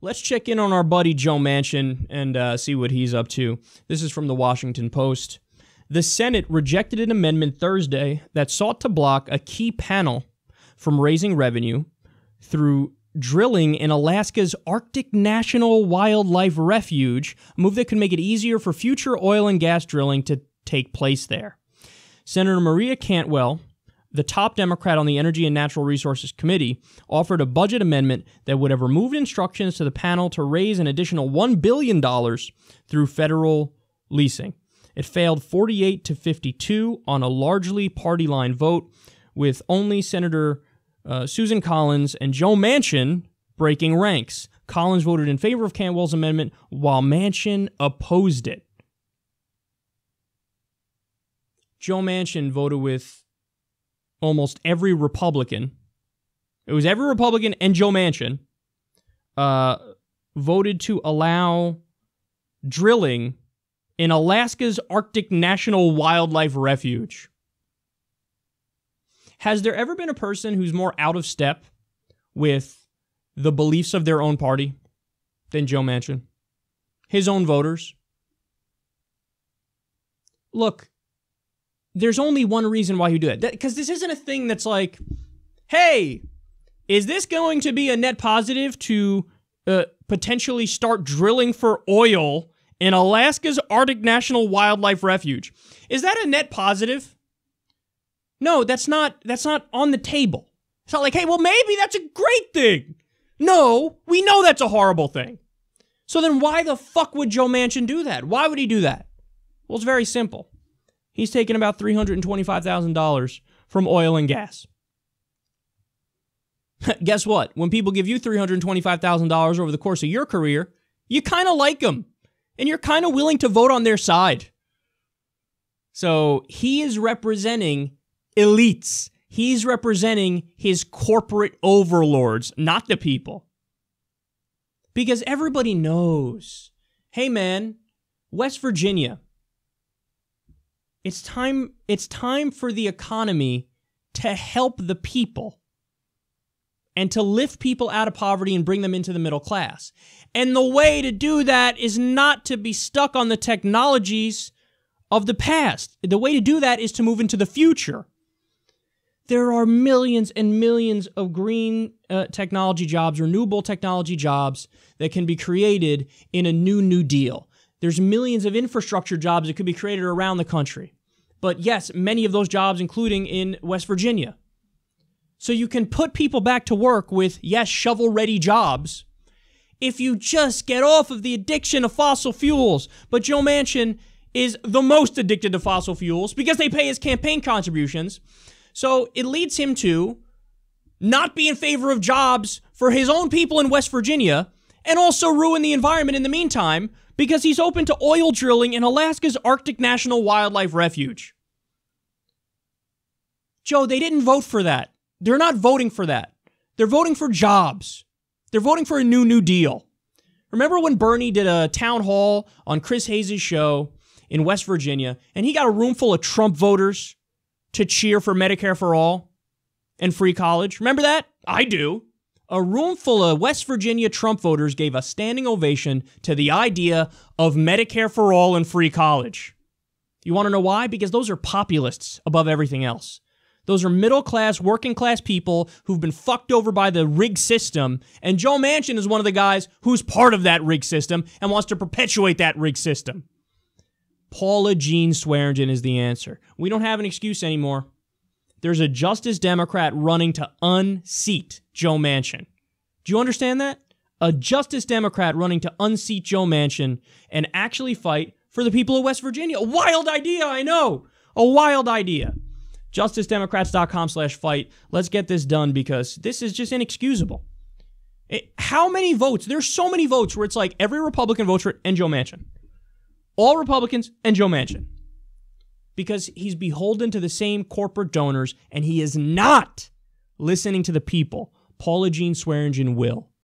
let's check in on our buddy Joe Manchin and see what he's up to. This is from the Washington Post. The Senate rejected an amendment Thursday that sought to block a key panel from raising revenue through drilling in Alaska's Arctic National Wildlife Refuge, a move that could make it easier for future oil and gas drilling to take place there. Senator Maria Cantwell, the top Democrat on the Energy and Natural Resources Committee, offered a budget amendment that would have removed instructions to the panel to raise an additional $1 billion through federal leasing. It failed 48 to 52 on a largely party-line vote, with only Senator Susan Collins and Joe Manchin breaking ranks. Collins voted in favor of Cantwell's amendment, while Manchin opposed it. Joe Manchin voted with almost every Republican. It was every Republican and Joe Manchin voted to allow drilling in Alaska's Arctic National Wildlife Refuge. Has there ever been a person who's more out of step with the beliefs of their own party than Joe Manchin? His own voters? Look, there's only one reason why you do that. Because this isn't a thing that's like, hey, is this going to be a net positive to potentially start drilling for oil in Alaska's Arctic National Wildlife Refuge? Is that a net positive? No, that's not on the table. It's not like, hey, well, maybe that's a great thing. No, we know that's a horrible thing. So then why the fuck would Joe Manchin do that? Why would he do that? Well, it's very simple. He's taken about $325,000 from oil and gas. Guess what? When people give you $325,000 over the course of your career, you kind of like them. And you're kind of willing to vote on their side. So he is representing elites. He's representing his corporate overlords, not the people. Because everybody knows, hey man, West Virginia, it's time for the economy to help the people and to lift people out of poverty and bring them into the middle class. And the way to do that is not to be stuck on the technologies of the past. The way to do that is to move into the future. There are millions and millions of green technology jobs, renewable technology jobs that can be created in a New Deal. There's millions of infrastructure jobs that could be created around the country. But yes, many of those jobs, including in West Virginia. So you can put people back to work with, yes, shovel-ready jobs if you just get off of the addiction of fossil fuels. But Joe Manchin is the most addicted to fossil fuels because they pay his campaign contributions. So it leads him to not be in favor of jobs for his own people in West Virginia and also ruin the environment in the meantime because he's open to oil drilling in Alaska's Arctic National Wildlife Refuge. Joe, they didn't vote for that. They're not voting for that. They're voting for jobs. They're voting for a New Deal. Remember when Bernie did a town hall on Chris Hayes' show in West Virginia and he got a room full of Trump voters to cheer for Medicare for all and free college? Remember that? I do. A room full of West Virginia Trump voters gave a standing ovation to the idea of Medicare for all and free college. You want to know why? Because those are populists above everything else. Those are middle-class, working-class people who've been fucked over by the rigged system, and Joe Manchin is one of the guys who's part of that rigged system and wants to perpetuate that rigged system. Paula Jean Swearengin is the answer. We don't have an excuse anymore. There's a Justice Democrat running to unseat Joe Manchin. Do you understand that? A Justice Democrat running to unseat Joe Manchin and actually fight for the people of West Virginia. A wild idea, I know. A wild idea. JusticeDemocrats.com/fight. Let's get this done because this is just inexcusable. How many votes? There's so many votes where it's like every Republican votes for it and Joe Manchin. All Republicans and Joe Manchin. Because he's beholden to the same corporate donors and he is not listening to the people. Paula Jean Swearengin will.